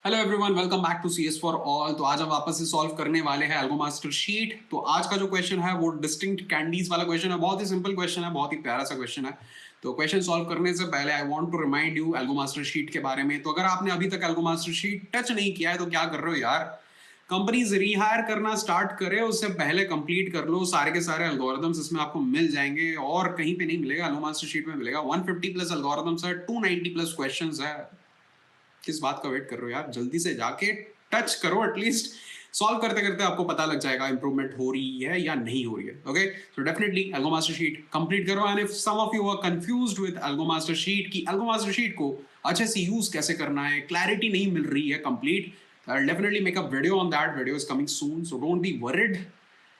Hello everyone, welcome back to CS for all. तो आज हम वापस से सॉल्व करने वाले हैं एल्गो मास्टर शीट। तो आज का जो क्वेश्चन है वो डिस्टिंक्ट कैंडीज वाला क्वेश्चन है। बहुत ही सिंपल क्वेश्चन है, बहुत ही प्यारा सा क्वेश्चन है। तो क्वेश्चन सॉल्व करने से पहले I want to remind you algo master sheet के बारे में। तो अगर आपने अभी तक एल्गो मास्टर शीट टच नहीं किया है तो क्या कर रहे हो यार। कंपनीज रिहायर करना स्टार्ट करे उससे पहले कंप्लीट कर लो। सारे के सारे एल्गोरिथम्स इसमें आपको मिल जाएंगे और कहीं पे नहीं मिलेगा, एल्गो मास्टर शीट में मिलेगा। 150 प्लस एल्गोरिथम्स है, 290 प्लस क्वेश्चंस है। किस बात का वेट कर रहे हो यार, जल्दी से जाके टच करो। एटलीस्ट सॉल्व करते करते आपको पता लग जाएगा इंप्रूवमेंट हो रही है या नहीं हो रही है। Okay, so definitely algo master sheet complete करो। And if some of you are confused with algo master sheet कि एल्गो मास्टर शीट को अच्छे से यूज कैसे करना है, क्लैरिटी नहीं मिल रही है complete, I'll definitely make a video on that. Video is coming soon, so don't be worried.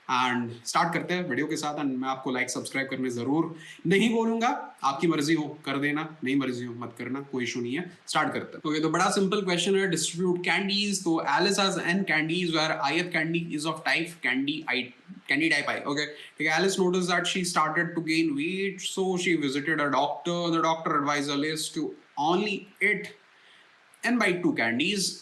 And start करते हैं वीडियो के साथ। एंड मैं आपको लाइक सब्सक्राइब करने जरूर नहीं बोलूंगा, आपकी मर्जी हो कर देना, नहीं मर्जी हो मत करना, कोई इशू नहीं है। स्टार्ट करते हैं। ओके, तो बड़ा सिंपल क्वेश्चन है, डिस्ट्रीब्यूट कैंडीज। तो Alice has n candies where ith candy is of type candy type I. Okay, Alice noticed that she started to gain weight, so she visited a doctor. The doctor advised Alice to only eat n by 2 candies.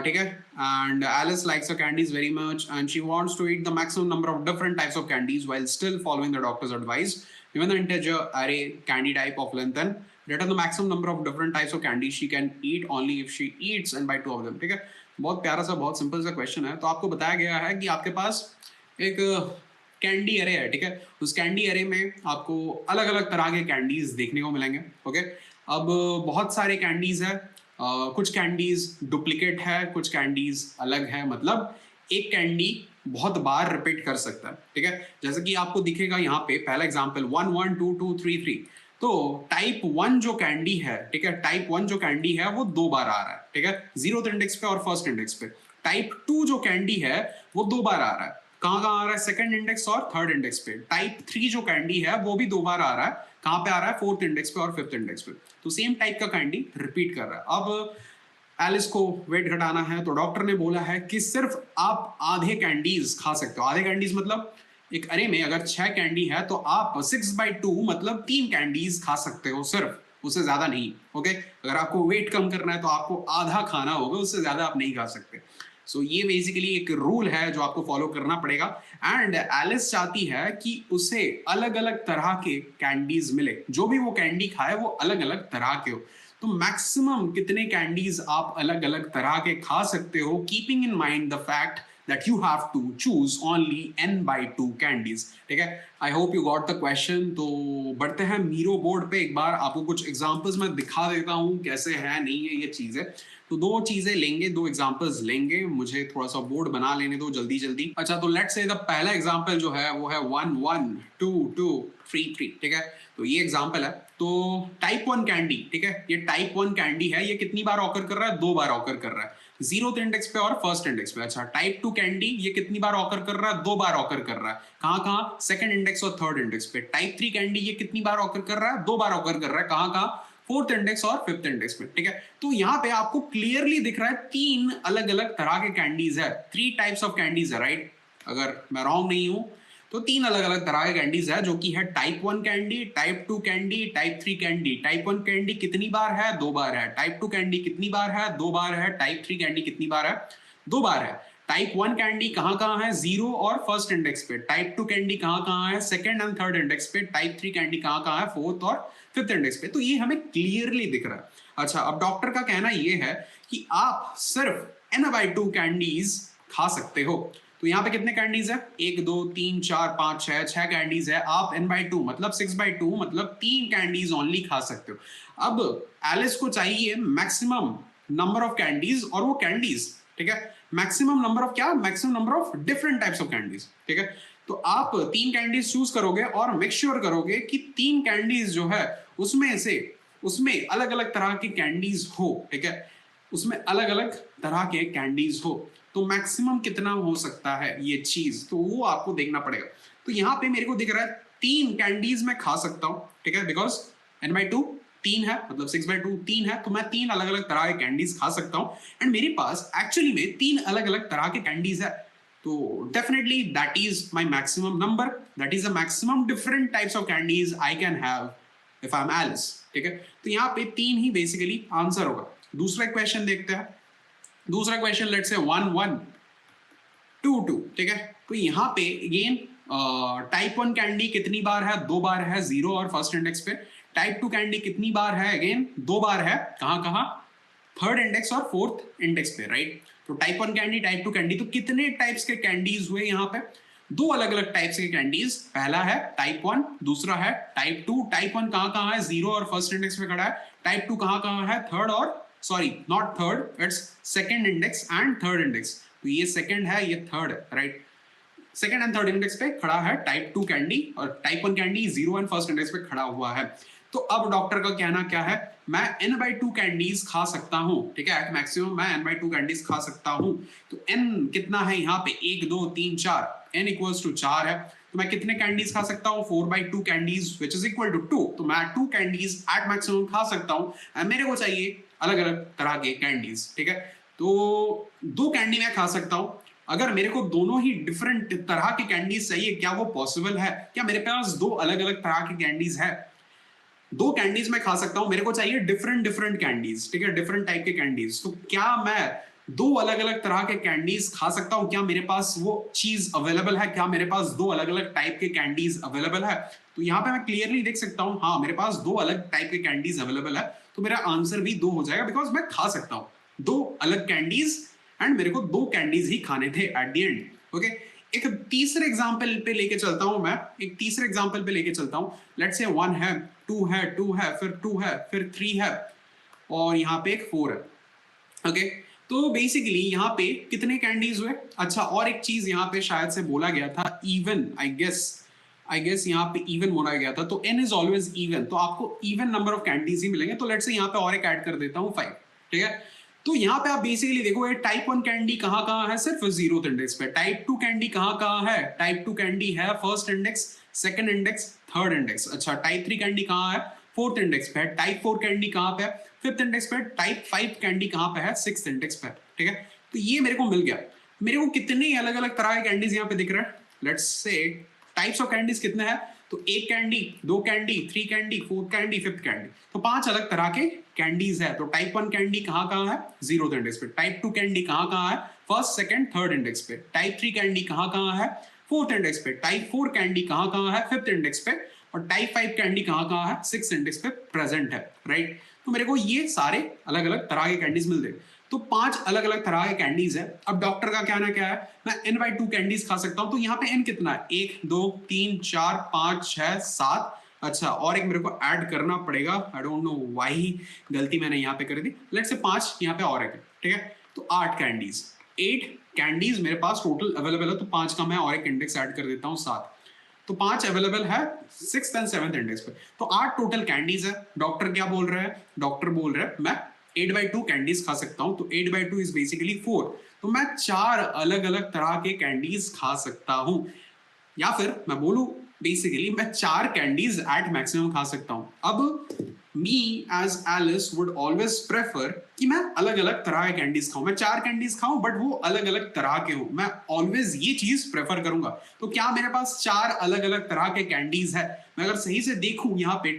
ठीक है, and Alice likes her candies very much and she wants to eat the maximum number of different types of candies while still following the doctor's advice. Given the integer array candy type of length n, return the maximum number of different types of candies she can eat only if she eats n by 2 of them. ठीक है, बहुत प्यारा सा, बहुत simple सा question है। तो आपको बताया गया है कि आपके पास एक कैंडी एरे है। ठीक है, उस कैंडी एरे में आपको अलग अलग तरह के कैंडीज देखने को मिलेंगे। ओके, अब बहुत सारे कैंडीज है। कुछ कैंडीज डुप्लीकेट है, कुछ कैंडीज अलग है। मतलब एक कैंडी बहुत बार रिपीट कर सकता है। ठीक है, जैसे कि आपको दिखेगा यहाँ पे पहला एग्जांपल 1 1 2 2 3 3। तो टाइप 1 जो कैंडी है, ठीक है, टाइप 1 जो कैंडी है वो 2 बार आ रहा है। ठीक है, 0th इंडेक्स पे और फर्स्ट इंडेक्स पे। टाइप 2 जो कैंडी है वो 2 बार आ रहा है। कहाँ कहाँ आ रहा है? सेकंड इंडेक्स और थर्ड इंडेक्स पे। टाइप 3 जो कैंडी है वो भी 2 बार आ रहा है। कहाँ पे आ रहा है? फोर्थ इंडेक्स पे और फिफ्थ इंडेक्स पे। तो सेम टाइप का कैंडी रिपीट कर रहा है। अब एलिस को वेट घटाना है तो डॉक्टर ने बोला है कि सिर्फ आप आधे कैंडीज खा सकते हो। आधे कैंडीज मतलब एक अरे में अगर 6 कैंडी है तो आप 6/2 मतलब 3 कैंडीज खा सकते हो सिर्फ, उससे ज्यादा नहीं। ओके, अगर आपको वेट कम करना है तो आपको आधा खाना होगा, उससे ज्यादा आप नहीं खा सकते। सो ये बेसिकली एक रूल है जो आपको फॉलो करना पड़ेगा। एंड एलिस चाहती है कि उसे अलग अलग तरह के कैंडीज मिले, जो भी वो कैंडी खाए वो अलग अलग तरह के हो। तो मैक्सिमम कितने कैंडीज आप अलग अलग तरह के खा सकते हो, keeping in mind the fact that you have to choose only n/2 candies. ठीक है, आई hope you got the question. तो बढ़ते हैं मीरो बोर्ड पे। एक बार आपको कुछ एग्जांपल्स मैं दिखा देता हूँ कैसे है नहीं है ये चीजें। तो दो चीजें लेंगे, दो एग्जांपल्स लेंगे, मुझे थोड़ा सा बोर्ड बना लेने दो जल्दी जल्दी। अच्छा, तो लेट्स से द पहला एग्जांपल जो है वो है 1 1 2 2 3 3। ठीक है, तो ये एग्जांपल है। तो टाइप 1 कैंडी, ठीक है, ये टाइप 1 कैंडी है। ये कितनी बार ऑकर कर रहा है? 2 बार ऑकर कर रहा है, 0th इंडेक्स पे और फर्स्ट इंडेक्स पे। अच्छा, टाइप 2 कैंडी ये कितनी बार ऑकर कर रहा है? 2 बार ऑकर कर रहा है। कहां कहां? सेकंड इंडेक्स और थर्ड इंडेक्स पे। टाइप 3 कैंडी ये कितनी बार ऑकर कर रहा है? 2 बार ऑकर कर रहा है। कहां कहां? फोर्थ इंडेक्स और फिफ्थ इंडेक्स पे। ठीक है, तो यहां पे आपको क्लियरली दिख रहा है 3 अलग अलग तरह के कैंडीज है, 3 टाइप्स ऑफ कैंडीज है, राइट? अगर मैं रॉन्ग नहीं हूं तो 3 अलग अलग तरह के कैंडीज है, जो कि है type 1 candy, type 2 candy, type 3 candy. Type 1 candy कितनी बार है? 2 बार है। टाइप 2 कैंडी कितनी बार है? 2 बार है। टाइप 3 कैंडी कितनी बार है? 2 बार है। टाइप 1 कैंडी कहां कहां है? 0 और फर्स्ट इंडेक्स पे। टाइप 2 कैंडी कहां कहां है? सेकंड एंड थर्ड इंडेक्स पे। टाइप 3 कैंडी कहां कहां है? फोर्थ और फिफ्थ इंडेक्स पे। तो ये हमें क्लियरली दिख रहा है। अच्छा, अब डॉक्टर का कहना ये है कि आप सिर्फ n/2 कैंडीज खा सकते हो। तो यहाँ पे कितने कैंडीज है? 1 2 3 4 5 6 कैंडीज है। आप n/2 मतलब 6/2 मतलब 3 कैंडीज ओनली खा सकते हो। अब एलिस को चाहिए मैक्सिमम नंबर ऑफ कैंडीज, और वो कैंडीज, ठीक है, मैक्सिमम नंबर ऑफ क्या? Maximum number of different types of candies. ठीक है, तो आप 3 कैंडीज चूज करोगे और मेक श्योर करोगे कि 3 कैंडीज जो है उसमें अलग अलग तरह की कैंडीज हो। ठीक है, उसमें अलग अलग तरह के कैंडीज हो। तो मैक्सिमम कितना हो सकता है ये चीज, तो वो आपको देखना पड़ेगा। तो यहाँ पे मेरे को दिख रहा है 3 कैंडीज मैं खा सकता हूँ। ठीक है, बिकॉज n/2 3 है, मतलब 6/2 3 है, तो मैं 3 अलग अलग तरह के कैंडीज खा सकता हूँ। एंड मेरे पास एक्चुअली में 3 अलग अलग तरह के कैंडीज है। तो definitely that is my maximum number, that is the maximum different types of candies I can have if I am Alice. ठीक है, तो यहाँ पे 3 ही बेसिकली आंसर होगा। दूसरा क्वेश्चन देखते हैं। दूसरा क्वेश्चन लेट्स से 1 1 2 2, ठीक है। तो यहाँ पे अगेन टाइप 1 कैंडी कितनी बार है, 2 बार है, 0 और फर्स्ट इंडेक्स पे। टाइप 2 कैंडी कितनी बार है, अगेन 2 बार है, कहाँ कहाँ, थर्ड इंडेक्स और फोर्थ इंडेक्स पे, राइट। तो टाइप 1 कैंडी, टाइप 2 कैंडी, तो कितने टाइप्स के कैंडीज हुए यहाँ पे, दो अलग अलग टाइप्स के कैंडीज। पहला है टाइप 1, दूसरा है टाइप 2। टाइप 1 कहाँ कहाँ है, 0 और फर्स्ट इंडेक्स पे खड़ा है। टाइप 2 कहाँ कहाँ है, थर्ड और, sorry not third, it's second index and third index. तो ये सेकंड है, ये थर्ड है, right. Second and third index पे खड़ा है टाइप 2 कैंडी, और type 1 candy 0 and first index पे खड़ा हुआ है। तो अब डॉक्टर का कहना क्या है, मैं n/2 कैंडीज खा सकता हूं, ठीक है, एट मैक्सिमम मैं n/2 कैंडीज खा सकता हूं। तो n कितना है यहाँ पे, 1 2 3 4, n इक्वल्स टू 4 है। तो मैं कितने कैंडीज खा सकता हूँ, 4/2 candies which is equal to 2। तो मैं 2 कैंडीज एट मैक्सिमम खा सकता हूँ। मेरे को चाहिए अलग अलग तरह के कैंडीज, ठीक है। तो 2 कैंडी मैं खा सकता हूँ। अगर मेरे को दोनों ही डिफरेंट तरह के कैंडीज चाहिए, क्या वो पॉसिबल है, क्या मेरे पास 2 अलग अलग तरह के कैंडीज है। 2 कैंडीज मैं खा सकता हूं, मेरे को चाहिए डिफरेंट डिफरेंट कैंडीज, ठीक है, डिफरेंट टाइप के कैंडीज। तो क्या मैं 2 अलग अलग तरह के कैंडीज खा सकता हूं, क्या मेरे पास वो चीज अवेलेबल है, क्या मेरे पास 2 अलग अलग टाइप के कैंडीज अवेलेबल है। तो यहाँ पे मैं क्लियरली देख सकता हूँ, हाँ मेरे पास 2 अलग टाइप के कैंडीज अवेलेबल है। तो मेरा आंसर भी 2 हो जाएगा, बिकॉज मैं खा सकता हूँ 2 अलग कैंडीज, एंड मेरे को 2 कैंडीज ही खाने थे एट द एंड, ओके। एक तीसरे एग्जांपल पे लेके चलता हूं मैं, एक तीसरे एग्जांपल पे लेके चलता हूं। लेट्स से 1 है, 2 है, 2 है, फिर 2 है, फिर 3 है, और यहाँ पे एक 4 है, ओके। तो बेसिकली यहाँ पे कितने कैंडीज हुए। अच्छा, और एक चीज यहाँ पे शायद से बोला गया था, इवन, आई गेस यहाँ पे इवन बोला गया था। तो n इज ऑलवेज इवन, तो आपको इवन नंबर ऑफ कैंडीज ही मिलेंगे। तो लेट्स से यहाँ पे और एक ऐड कर देता हूँ 5, ठीक है। तो यहाँ पे आप बेसिकली देखो, ये टाइप 1 कैंडी कहाँ कहाँ है, सिर्फ 0th इंडेक्स पे। टाइप 2 कैंडी कहाँ कहाँ है, टाइप 2 कैंडी है first index, second index, third index. अच्छा, टाइप 3 कैंडी कहाँ है, फोर्थ इंडेक्स पे है। टाइप 4 कैंडी कहाँ पे है, फिफ्थ इंडेक्स पे। टाइप 5 कैंडी कहाँ पे है, सिक्स्थ इंडेक्स पे, ठीक है। तो ये मेरे को मिल गया। मेरे को कितने अलग अलग तरह के कैंडीज यहाँ पे दिख रहे हैं। Let's say types of candies कितने हैं, तो 1 candy, 2 candy, 3 candy, 4 candy, 5th candy. तो 5 अलग तरह के कैंडीज है। तो टाइप 1 कैंडी कहाँ कहाँ है, 0th इंडेक्स पे। टाइप 2 कैंडी कहाँ कहाँ है, फर्स्ट, सेकंड, थर्ड इंडेक्स पे। टाइप 3 कैंडी कहाँ कहाँ है, 4th इंडेक्स पे। टाइप 4 कैंडी कहाँ कहाँ है, 5th इंडेक्स पे। और टाइप 5 कैंडी कहाँ कहाँ है, 6th इंडेक्स पे प्रेजेंट है, राइट। तो मेरे को ये सारे अलग अलग तरह के कैंडीज मिल गए। तो 5 अलग अलग तरह के कैंडीज है। अब डॉक्टर का कहना क्या है, मैं n/2 कैंडीज खा सकता हूं। तो यहाँ पे n कितना है, 1 2 3 4 5 6 7। अच्छा, और एक मेरे को ऐड करना पड़ेगा, आई डोंट नो व्हाई गलती मैंने यहाँ पे कर दी। लेट्स से 5 यहाँ पे और है, ठीक है। तो 8 कैंडीज, 8 कैंडीज मेरे पास टोटल अवेलेबल है। तो 5 का मैं और एक इंडेक्स ऐड कर देता हूँ, 7। तो 5 अवेलेबल है 6th एंड 7th इंडेक्स पे। तो 8 टोटल कैंडीज है। डॉक्टर क्या बोल रहे हैं, डॉक्टर बोल रहे हैं मैं 8/2 कैंडीज खा सकता हूं। तो 8/2 इज बेसिकली 4। तो मैं 4 अलग अलग तरह के कैंडीज खा सकता हूं, या फिर मैं बोलूं बेसिकली मैं 4 कैंडीज एट मैक्सिमम खा सकता हूं। अब me as Alice would always prefer कि मैं अलग अलग तरह के कैंडीज खाऊं, मैं 4 कैंडीज खाऊं बट वो अलग अलग तरह के हो। मैं ऑलवेज ये चीज प्रेफर करूंगा। तो क्या मेरे पास 4 अलग अलग तरह के कैंडीज है। मैं अगर सही से देखूं यहाँ पे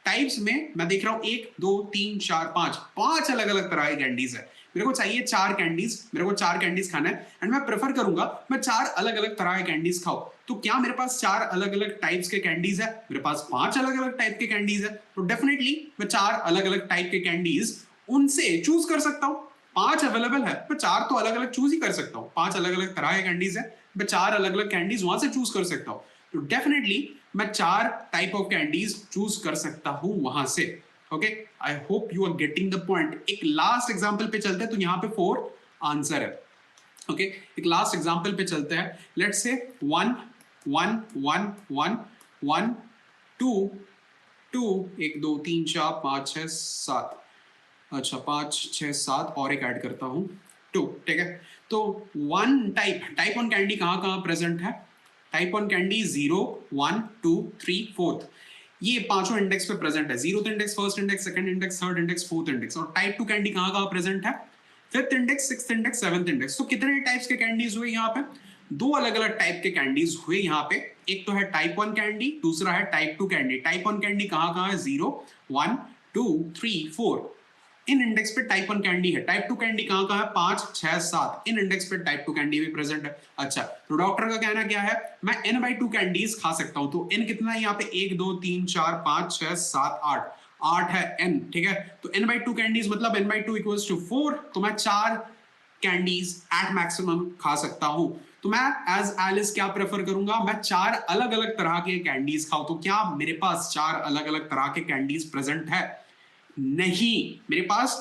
टाइप्स में मैं देख रहा हूं 1 2 3 4 5 अलग अलग तरह की कैंडीज है। मेरे को चाहिए 4 कैंडीज, मेरे को 4 कैंडीज खाना है, एंड मैं प्रेफर करूंगा मैं 4 अलग अलग तरह के कैंडीज खाऊं। तो क्या मेरे पास 4 अलग अलग टाइप्स के कैंडीज है, मेरे पास 5 अलग अलग टाइप के कैंडीज है। तो डेफिनेटली मैं 4 अलग अलग टाइप के कैंडीज उनसे चूज कर सकता हूं। 5 अवेलेबल है, मैं 4 तो अलग अलग चूज ही कर सकता हूं। 5 अलग अलग तरह के कैंडीज है, मैं 4 अलग अलग कैंडीज वहां से चूज कर सकता हूं। तो डेफिनेटली मैं 4 टाइप ऑफ कैंडीज चूज कर सकता हूं वहां से, okay. I hope you are getting the point. एक लास्ट एग्जांपल पे चलते हैं। तो यहाँ पे 4 आंसर है, ओके। एक लास्ट एग्जांपल पे चलते हैं। Let's say 1 1 1 1 1 2 2 1 2 3 4 5 6 7। अच्छा, 5 6 7 और एक ऐड करता हूं 2, ठीक है। तो 1 टाइप 1 कैंडी कहाँ कहाँ प्रेजेंट है, टाइप 1 कैंडी 0 1 2 3 4। ये पांचों इंडेक्स पे प्रेजेंट है, 0th index, first index, second index, third index, fourth index. और टाइप 2 कैंडी कहाँ कहाँ प्रेजेंट है, 5th index, 6th index, 7th index. तो कितने टाइप्स के कैंडीज हुए यहाँ पे, 2 अलग अलग टाइप के कैंडीज हुए यहाँ पे। एक तो है टाइप 1 कैंडी, दूसरा है टाइप 2 कैंडी। टाइप 1 कैंडी कहाँ कहाँ है, 0 1 2 3 4। इन इंडेक्स पे टाइप 1 कैंडी है, टाइप 2 कैंडी कहां कहां है, 5 6 7, इन इंडेक्स पे टाइप 2 कैंडी भी प्रेजेंट है। अच्छा, तो डॉक्टर का कहना क्या है, मैं n/2 कैंडीज खा सकता हूं। तो n कितना है यहाँ पे, 1 2 3 4 5 6 7 8, 8 है n, ठीक है। तो n/2 कैंडीज मतलब n/2 इक्वल्स टू 4, तो मैं 4 कैंडीज एट मैक्सिमम खा सकता हूं। तो मैं एज एलिस क्या प्रेफर करूंगा, मैं 4 अलग अलग तरह के कैंडीज खाऊं। तो क्या मेरे पास 4 अलग अलग तरह के कैंडीज प्रेजेंट है? नहीं, मेरे पास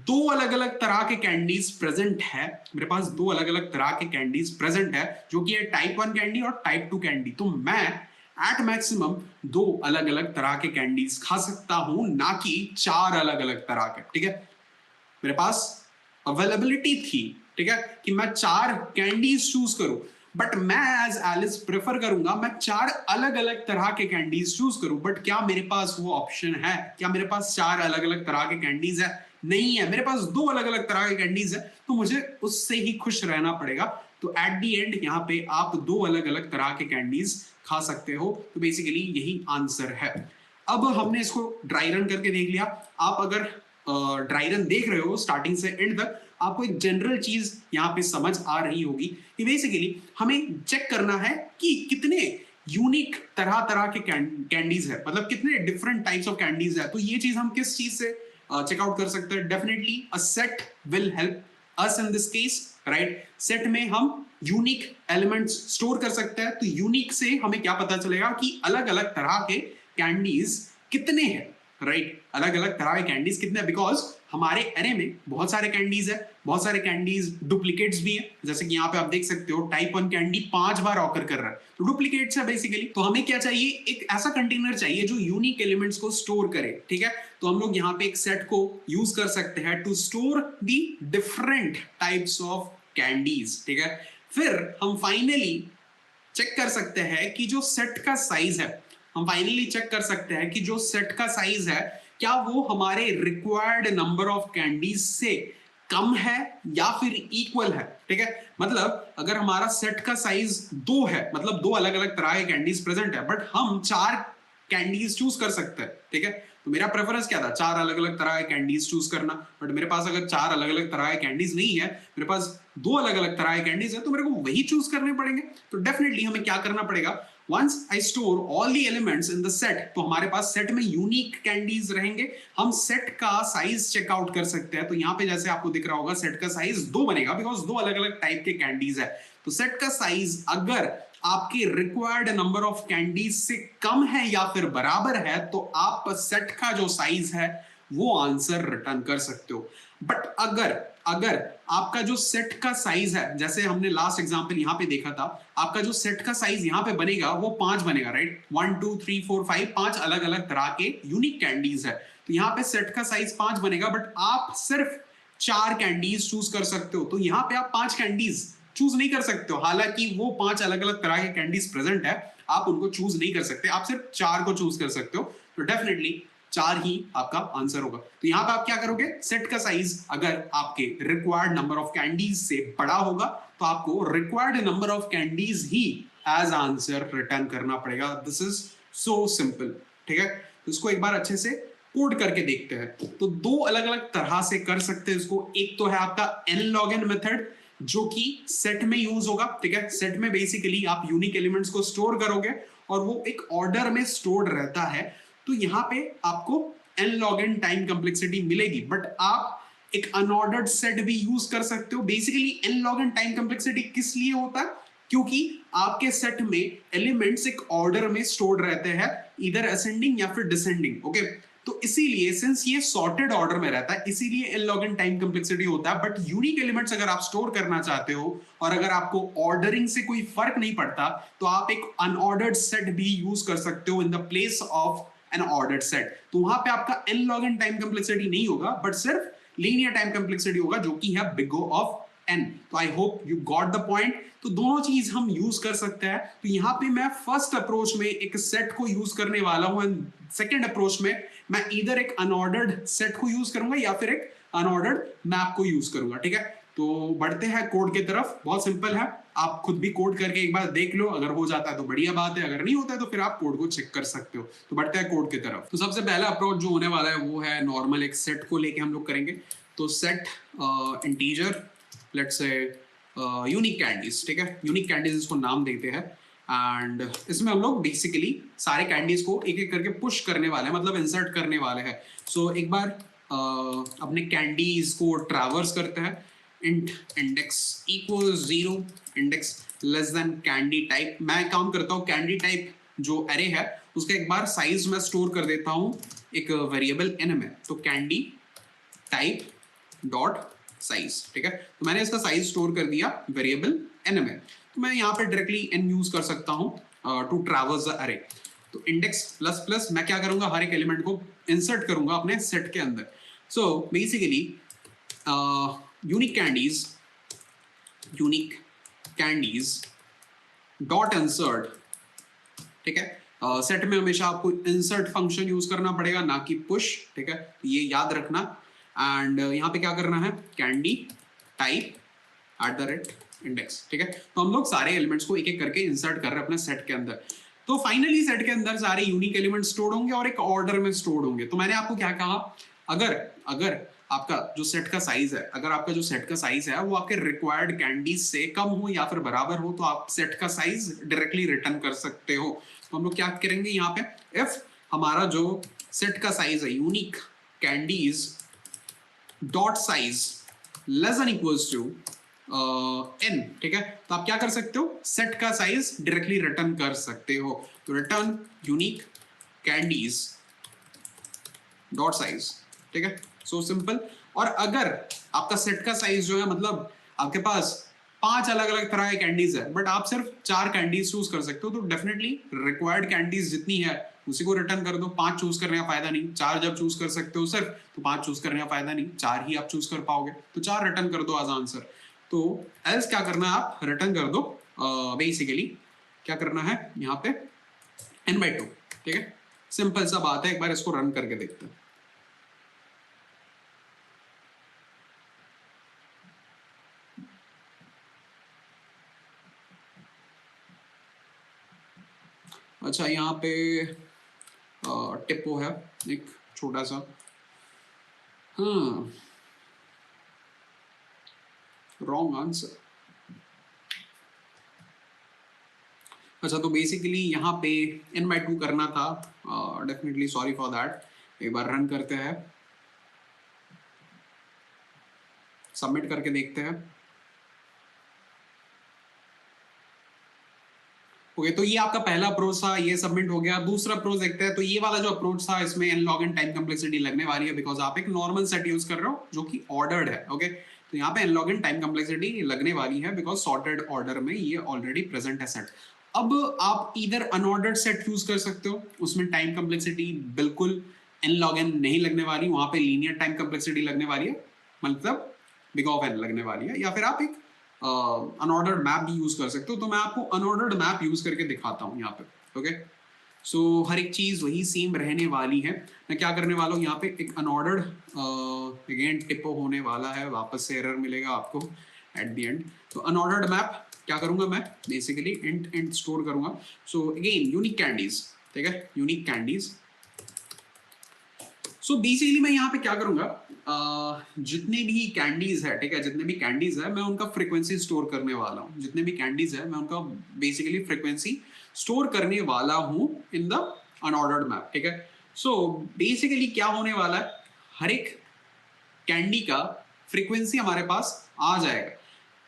2 अलग अलग तरह के कैंडीज प्रेजेंट है। मेरे पास 2 अलग अलग तरह के कैंडीज प्रेजेंट है, जो कि है टाइप 1 कैंडी और टाइप 2 कैंडी। तो मैं एट मैक्सिमम 2 अलग अलग तरह के कैंडीज खा सकता हूं, ना कि 4 अलग अलग तरह के, ठीक है। मेरे पास अवेलेबिलिटी थी, ठीक है, कि मैं 4 कैंडीज चूज करूं, बट मैं एज एलिस प्रेफर करूंगा मैं 4 अलग अलग तरह के कैंडीज चूज करूं। बट क्या मेरे पास वो ऑप्शन है? क्या मेरे पास 4 अलग अलग तरह के कैंडीज है? नहीं है, मेरे पास 2 अलग अलग तरह के कैंडीज है, तो मुझे उससे ही खुश रहना पड़ेगा। तो एट दी एंड यहाँ पे आप 2 अलग अलग तरह के कैंडीज खा सकते हो। तो बेसिकली यही आंसर है। अब हमने इसको ड्राई रन करके देख लिया। आप अगर ड्राई रन देख रहे हो स्टार्टिंग से एंड तक, आपको एक जनरल चीज यहाँ पे समझ आ रही होगी कि बेसिकली हमें चेक करना है कि कितने यूनिक तरह तरह के कैंडीज है, मतलब कितने डिफरेंट टाइप्स ऑफ कैंडीज है। तो ये चीज हम किस चीज से चेकआउट कर सकते हैं? Definitely a set will help us in this case, right. Set में हम यूनिक एलिमेंट्स स्टोर कर सकते हैं। तो यूनिक से हमें क्या पता चलेगा कि अलग अलग तरह के कैंडीज कितने हैं, राइट। अलग अलग तरह के कैंडीज कितने, बिकॉज हमारे एरे में बहुत सारे कैंडीज है, बहुत सारे कैंडीज डुप्लीकेट्स भी है। जैसे कि यहाँ पे आप देख सकते हो टाइप 1 कैंडी 5 बार ऑकर कर रहा है, तो डुप्लीकेट्स है बेसिकली। तो हमें क्या चाहिए, एक ऐसा कंटेनर चाहिए जो यूनिक एलिमेंट्स को स्टोर करे, ठीक है। तो हम लोग यहाँ पे एक सेट को यूज कर सकते हैं to store the different types of candies, ठीक है। फिर हम फाइनली चेक कर सकते हैं कि जो सेट का साइज है, हम फाइनली चेक कर सकते हैं कि जो सेट का साइज है क्या वो हमारे रिक्वायर्ड नंबर ऑफ कैंडीज से कम है या फिर इक्वल है, ठीक है। मतलब अगर हमारा सेट का साइज 2 है, मतलब 2 अलग अलग तरह के कैंडीज प्रेजेंट है, बट हम 4 कैंडीज चूज कर सकते हैं, ठीक है। तो मेरा प्रेफरेंस क्या था, 4 अलग अलग तरह के कैंडीज चूज करना। बट मेरे पास अगर 4 अलग अलग तरह के कैंडीज नहीं है, मेरे पास 2 अलग अलग तरह के कैंडीज है, तो मेरे को वही चूज करने पड़ेंगे। तो डेफिनेटली हमें क्या करना पड़ेगा, once I store all the elements in the set, तो हमारे पास सेट में यूनिक कैंडीज रहेंगे। हम सेट का साइज चेकआउट कर सकते हैं। तो यहाँ पे जैसे आपको दिख रहा होगा सेट का साइज 2 बनेगा, बिकॉज 2 अलग अलग टाइप के कैंडीज है। तो सेट का साइज अगर आपके रिक्वायर्ड नंबर ऑफ कैंडीज से कम है या फिर बराबर है, तो आप सेट का जो साइज है वो आंसर रिटर्न कर सकते हो। बट अगर अगर आपका जो सेट का साइज है, जैसे हमने लास्ट एग्जांपल यहां पे देखा था, आपका जो सेट का साइज यहां पे बनेगा वो 5 बनेगा, राइट। 1 2 3 4 5, 5 अलग अलग तरह के यूनिक कैंडीज है। तो यहां पे सेट का साइज 5 बनेगा, बट आप सिर्फ 4 कैंडीज चूज कर सकते हो। तो यहां पे आप 5 कैंडीज चूज नहीं कर सकते हो, हालांकि वो 5 अलग अलग तरह के कैंडीज प्रेजेंट है, आप उनको चूज नहीं कर सकते, आप सिर्फ 4 को चूज कर सकते हो। तो डेफिनेटली 4 ही आपका आंसर होगा। तो यहां पे आप क्या करोगे, सेट का साइज अगर आपके रिक्वायर्ड नंबर ऑफ कैंडीज से बड़ा होगा, तो आपको रिक्वायर्ड नंबर ऑफ कैंडीज ही एज आंसर रिटर्न करना पड़ेगा। दिस इज सो सिंपल, ठीक है। तो इसको एक बार अच्छे से कोड करके देखते हैं। तो 2 अलग अलग तरह से कर सकते हैं इसको। एक तो है आपका n-log-n मेथड, जो कि सेट में यूज होगा, ठीक है। सेट में बेसिकली आप यूनिक एलिमेंट्स को स्टोर करोगे और वो एक ऑर्डर में स्टोर्ड रहता है। तो यहां पे आपको n-log-n टाइम कॉम्प्लेक्सिटी मिलेगी, बट आप एक अनऑर्डर्ड सेट भी यूज कर सकते हो। बेसिकली n-log-n टाइम कॉम्प्लेक्सिटी किस लिए होता है, क्योंकि आपके सेट में एलिमेंट्स एक ऑर्डर में स्टोर्ड रहते हैं, इधर असेंडिंग या फिर डिसेंडिंग, ओके। तो इसीलिए सिंस ये सॉर्टेड ऑर्डर में रहता है, इसीलिए n-log-n टाइम कॉम्प्लेक्सिटी होता है। बट यूनिक एलिमेंट्स अगर आप स्टोर करना चाहते हो और अगर आपको ऑर्डरिंग से कोई फर्क नहीं पड़ता, तो आप एक अनऑर्डर्ड सेट भी यूज कर सकते हो in the place of N ordered set. तो वहां पे आपका n-log-n टाइम कॉम्प्लेक्सिटी नहीं होगा, बट सिर्फ लीनियर टाइम कॉम्प्लेक्सिटी होगा, जो कि है बिग O ऑफ n। तो आई hope you got the point. तो दोनों चीज हम यूज कर सकते हैं। तो यहां पे मैं फर्स्ट अप्रोच में एक सेट को यूज करने वाला हूं, एंड सेकेंड अप्रोच में मैं इधर एक अनऑर्डर्ड सेट को यूज करूंगा या फिर एक अनऑर्डर्ड मैप को यूज करूंगा, ठीक है। तो बढ़ते हैं कोड की तरफ। बहुत सिंपल है। आप खुद भी कोड करके एक बार देख लो, अगर हो जाता है तो बढ़िया बात है, अगर नहीं होता है तो फिर आप कोड को चेक कर सकते हो। तो बढ़ते हैं कोड की तरफ। तो सबसे पहला अप्रोच जो होने वाला है वो है नॉर्मल एक सेट को लेके हम लोग करेंगे। तो set integer let's say unique candies, ठीक है, यूनिक कैंडीज इसको नाम देते हैं। एंड इसमें हम लोग बेसिकली सारे कैंडीज को एक एक करके पुश करने वाले हैं, मतलब इंसर्ट करने वाले हैं। सो एक बार अपने कैंडीज को ट्रैवर्स करते हैं। Int index equals 0, index less than candy type. मैं काम करता हूँ कैंडी टाइप जो अरे है उसका एक बार साइज मैं स्टोर कर देता हूँ एक वेरिएबल n में। तो कैंडी टाइप डॉट साइज, ठीक है। तो मैंने इसका साइज स्टोर कर दिया वेरिएबल n में। तो मैं यहाँ पे डायरेक्टली n यूज कर सकता हूँ टू ट्रैवर्स द अरे। तो इंडेक्स प्लस प्लस मैं क्या करूंगा, हर एक एलिमेंट को इंसर्ट करूंगा अपने सेट के अंदर। So basically unique candies dot insert, ठीक है। सेट में हमेशा आपको इंसर्ट फंक्शन यूज करना पड़ेगा, ना कि पुश, ठीक है, ये याद रखना। एंड यहाँ पे क्या करना है, कैंडी टाइप @ इंडेक्स, ठीक है। तो हम लोग सारे एलिमेंट्स को एक एक करके इंसर्ट कर रहे हैं अपने सेट के अंदर। तो फाइनली सेट के अंदर सारे यूनिक एलिमेंट्स स्टोर होंगे और एक ऑर्डर में स्टोर होंगे। तो मैंने आपको क्या कहा, अगर आपका जो सेट का साइज है, अगर आपका जो सेट का साइज है वो आपके रिक्वायर्ड कैंडीज से कम हो या फिर बराबर हो, तो आप सेट का साइज डायरेक्टली रिटर्न कर सकते हो। तो हम लोग क्या करेंगे यहाँ पे, इफ हमारा जो सेट का साइज है unique candies dot size less than equals to n, ठीक है, तो आप क्या कर सकते हो, सेट का साइज डायरेक्टली रिटर्न कर सकते हो। तो return unique candies dot size, ठीक है, सो सिंपल। और अगर आपका सेट का साइज जो है, मतलब आपके पास 5 अलग अलग तरह के कैंडीज है बट आप सिर्फ 4 कैंडीज चूज कर सकते हो, तो डेफिनेटली रिक्वायर्ड कैंडीज जितनी है उसी को रिटर्न कर दो। 5 चूज करने का फायदा नहीं, 4 जब चूज कर सकते हो सिर्फ, तो 5 चूज करने का फायदा नहीं, 4 ही आप चूज कर पाओगे, तो 4 रिटर्न कर दो एज आंसर। तो एल्स क्या करना है, आप रिटर्न कर दो बेसिकली क्या करना है यहाँ पे n/2, ठीक है, सिंपल सा बात है। एक बार इसको रन करके देखते हैं। अच्छा, यहाँ पे टिप्पो है एक छोटा सा, हाँ, रॉन्ग आंसर। अच्छा, तो बेसिकली यहाँ पे n/2 करना था, डेफिनेटली सॉरी फॉर दैट। एक बार रन करते हैं, सबमिट करके देखते हैं। ओके, तो ये आपका पहला अप्रोच था, ये सबमिट हो गया। दूसरा अप्रोच देखते हैं। तो ये वाला जो अप्रोच था, इसमें n-log टाइम कम्प्लेक्सिटी लगने वाली है, बिकॉज आप एक नॉर्मल सेट यूज कर रहे हो जो कि ऑर्डर्ड है। ओके, तो यहाँ पे n-log टाइम कम्प्लेक्सिटी लगने वाली है बिकॉज सॉर्टेड ऑर्डर में ये ऑलरेडी प्रेजेंट है सेट। अब आप इधर अनऑर्डर्ड सेट यूज कर सकते हो, उसमें टाइम कम्प्लेक्सिटी बिल्कुल n-log नहीं लगने वाली, वहां पे लीनियर टाइम कम्प्लेक्सिटी लगने वाली है, मतलब बिग ऑफ n लगने वाली है। या फिर आप एक अनऑर्डर्ड मैप भी यूज कर सकते हो। तो मैं आपको अनऑर्डर्ड मैप यूज करके दिखाता हूँ यहाँ पे। ओके, सो हर एक चीज वही सेम रहने वाली है। मैं क्या करने वाला हूँ यहाँ पे, एक अनऑर्डर्ड अगेन टिप्पो होने वाला है, वापस से एरर मिलेगा आपको एट द एंड। तो अनऑर्डर्ड मैप क्या करूंगा मैं, बेसिकली इंट स्टोर करूंगा। सो अगेन यूनिक कैंडीज, ठीक है, यूनिक कैंडीज। सो बेसिकली मैं यहाँ पे क्या करूंगा, जितने भी कैंडीज है, ठीक है, जितने भी कैंडीज है मैं उनका फ्रीक्वेंसी स्टोर करने वाला हूँ। जितने भी कैंडीज है मैं उनका बेसिकली फ्रीक्वेंसी स्टोर करने वाला हूँ इन द अनऑर्डर्ड मैप, ठीक है। सो बेसिकली क्या होने वाला है, हर एक कैंडी का फ्रीक्वेंसी हमारे पास आ जाएगा।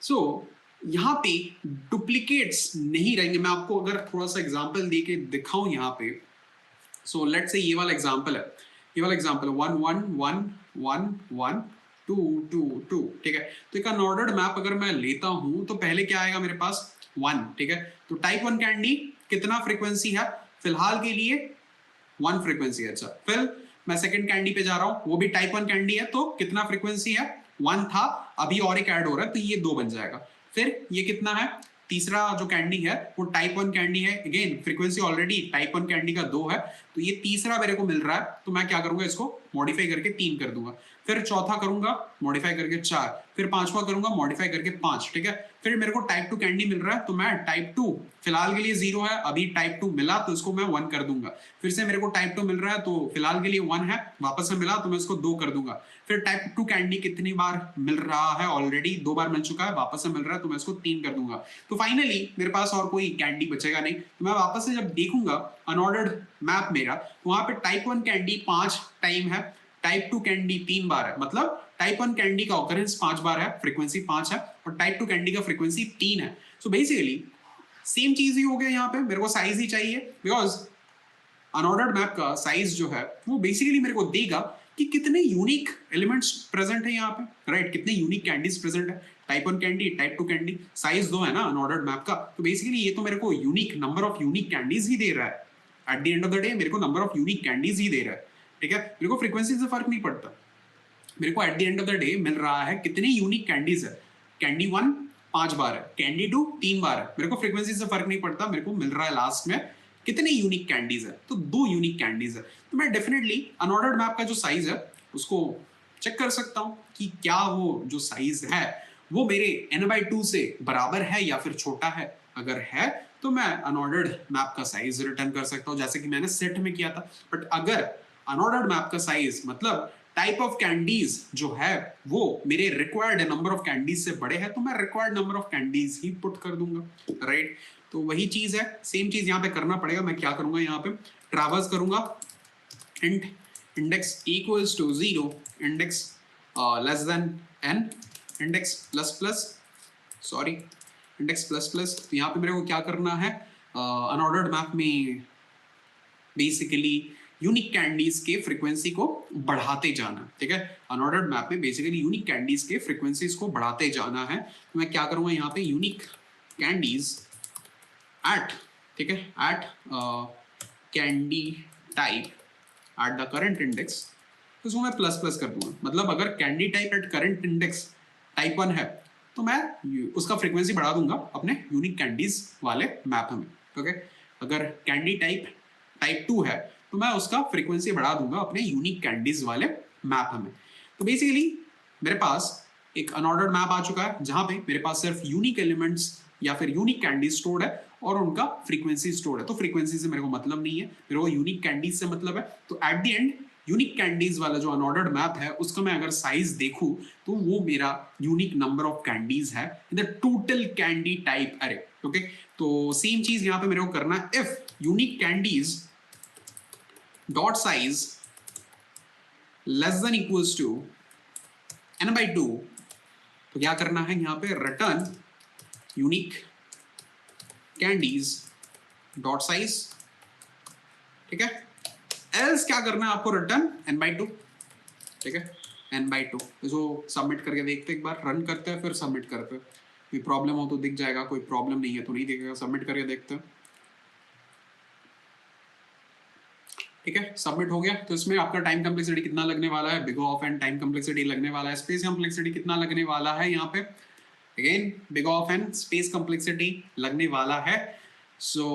सो यहाँ पे डुप्लीकेट्स नहीं रहेंगे। मैं आपको अगर थोड़ा सा एग्जाम्पल दे के दिखाऊं यहाँ पे, सो लेट्स से ये वाला एग्जाम्पल है, ये वाला एग्जाम्पल 1 1 1 1 1 2 2 2, ठीक है। तो एक अनऑर्डर्ड मैप अगर मैं लेता हूं तो पहले क्या आएगा मेरे पास 1, ठीक है। तो टाइप 1 कैंडी कितना फ्रीक्वेंसी है, फिलहाल के लिए 1 फ्रीक्वेंसी है। अच्छा, फिर मैं सेकंड कैंडी पे जा रहा हूं, वो भी टाइप 1 कैंडी है, तो कितना फ्रीक्वेंसी है, 1 था, अभी और एक ऐड हो रहा है तो ये 2 बन जाएगा। फिर ये कितना है, तीसरा जो कैंडी है वो टाइप 1 कैंडी है, again frequency already type 1 candy का 2 है, तो ये तीसरा मेरे को मिल रहा है, तो मैं क्या करूंगा, इसको मॉडिफाई करके 3 कर दूंगा, फिर चौथा करूंगा मॉडिफाई करके 4, फिर पांचवा करूंगा मॉडिफाई करके 5, ठीक है। फिर मेरे को टाइप 2 कैंडी मिल रहा है, तो मैं टाइप 2 फिलहाल के लिए 0 है, अभी टाइप 2 मिला तो इसको मैं 1 कर दूंगा। फिर से मेरे को टाइप 2 मिल रहा है, तो फिलहाल के लिए 1 है, वापस से मिला तो मैं इसको 2 कर दूंगा। फिर टाइप 2 कैंडी कितनी बार मिल रहा है, ऑलरेडी 2 बार मिल चुका है, वापस से मिल रहा है तो मैं इसको 3 कर दूंगा। तो फाइनली मेरे पास और कोई कैंडी बचेगा नहीं, तो मैं वापस से जब देखूंगा अनऑर्डर्ड मैप मेरा, तो वहां पे टाइप 1 कैंडी 5 टाइम है, टाइप 2 कैंडी 3 बार है, मतलब टाइप 1 कैंडी का ऑकरेंस 5 बार है, फ्रीक्वेंसी 5 है, और टाइप 2 कैंडी का फ्रीक्वेंसी 3 है। सो बेसिकली सेम चीज ही हो गया, यहाँ पे मेरे को साइज ही चाहिए, बिकॉज अनऑर्डर्ड मैप का साइज जो है वो बेसिकली मेरे को देगा कि कितने यूनिक एलिमेंट्स प्रेजेंट है यहाँ पे, राइट, कितने यूनिक कैंडीज प्रेजेंट है, type 1 candy, type 2 candy, size 2 है ना अनऑर्डर्ड मैप का, तो बेसिकली ये तो मेरे को unique number of unique candies ही दे रहा है। At the end of the day मेरे को नंबर ऑफ यूनिक कैंडीज ही दे रहा है, ठीक है। मेरे को फ्रीक्वेंसी से फर्क नहीं पड़ता, मेरे को eight the end of the day meal रहा है कितनी यूनिक कैंडीज है। कैंडी 1 5 बार है, कैंडी 2 3 बार है, मेरे को फ्रीक्वेंसी से फर्क नहीं पड़ता, मेरे को मिल रहा है लास्ट में कितने यूनिक कैंडीज है, तो 2 यूनिक कैंडीज है। तो मैं डेफिनेटली अनऑर्डर्ड मैप का जो साइज है उसको चेक कर सकता हूँ कि क्या वो जो साइज है वो मेरे n/2 से बराबर है या फिर छोटा है। अगर है तो मैं अनऑर्डर्ड मैप का साइज रिटर्न कर सकता हूँ, जैसे कि मैंने सेट में किया था। बट अगर अनऑर्डर्ड मैप का साइज मतलब टाइप ऑफ कैंडीज जो है वो मेरे रिक्वायर्ड नंबर ऑफ कैंडीज से बड़े हैं, तो मैं required number of candies he put कर दूंगा, राइट। तो वही चीज है, सेम चीज यहाँ पे करना पड़ेगा। मैं क्या करूंगा, यहाँ पे ट्रैवर्स करूंगा, int index equals to 0, index less than n, index plus plus, sorry, index plus plus। तो यहाँ पे मेरे को क्या करना है, अनऑर्डर्ड मैप में बेसिकली यूनिक कैंडीज के फ्रीक्वेंसी को बढ़ाते जाना, ठीक है। अनऑर्डर्ड मैप में बेसिकली यूनिक कैंडीज के फ्रीक्वेंसीज को बढ़ाते जाना है। तो मैं क्या करूंगा, यहाँ पे यूनिक कैंडीज एट, ठीक है, at candy type at the current index, तो उसको मैं प्लस प्लस कर दूंगा। मतलब अगर candy type at current index type 1 है तो मैं उसका फ्रीक्वेंसी बढ़ा दूंगा अपने यूनिक कैंडीज वाले मैप में, ओके। अगर कैंडी टाइप 2 है तो मैं उसका फ्रीक्वेंसी बढ़ा दूंगा अपने यूनिक कैंडीज वाले मैप में। तो बेसिकली मेरे पास एक अनऑर्डर्ड मैप आ चुका है जहां पे मेरे पास सिर्फ यूनिक एलिमेंट्स या फिर यूनिक कैंडीज स्टोर्ड है और उनका फ्रीक्वेंसी स्टोर्ड है। तो फ्रीक्वेंसी से मेरे को मतलब नहीं है, मेरे को यूनिक कैंडीज से मतलब है। तो eight the and unique candies वाला जो अनऑर्डर्ड मैप है उसका मैं अगर साइज देखूं तो वो मेरा यूनिक नंबर ऑफ कैंडीज है in the total candy type अरे, ओके। तो सेम चीज यहां पे मेरे को करना है, if unique candies dot size less than equals to n/2, तो क्या करना है, यहाँ पे return unique candies dot size, ठीक है। एल्स क्या करना है आपको, रिटर्न n/2, ठीक है, n/2। इसको सबमिट करके देखते एक बार, रन करते हैं फिर सबमिट करते हैं। कोई प्रॉब्लम हो तो दिख जाएगा, कोई प्रॉब्लम नहीं है तो नहीं दिखेगा। सबमिट करके देखते हैं, ठीक है, सबमिट हो गया। तो इसमें आपका टाइम कम्प्लेक्सिटी कितना लगने वाला है, big of N time complexity लगने वाला है, स्पेस कम्प्लेक्सिटी कितना लगने वाला है, यहाँ पे again big of N space complexity लगने वाला है। So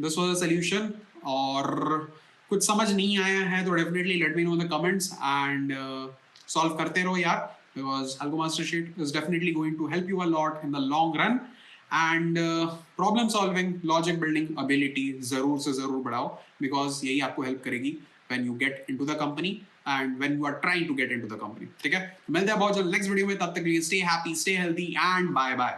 this was the solution. और कुछ समझ नहीं आया है तो definitely let me know in the comments and solve करते रहो यार, because AlgoMaster Sheet is definitely going to help you a lot in the long run। And problem solving, logic building ability जरूर से जरूर बढ़ाओ, बिकॉज यही आपको help करेगी when you get into the company and when you are trying to get into the company, ठीक है। मिलते हैं बहुत जल्द नेक्स्ट वीडियो में, तब तक के लिए stay happy, stay healthy and bye bye.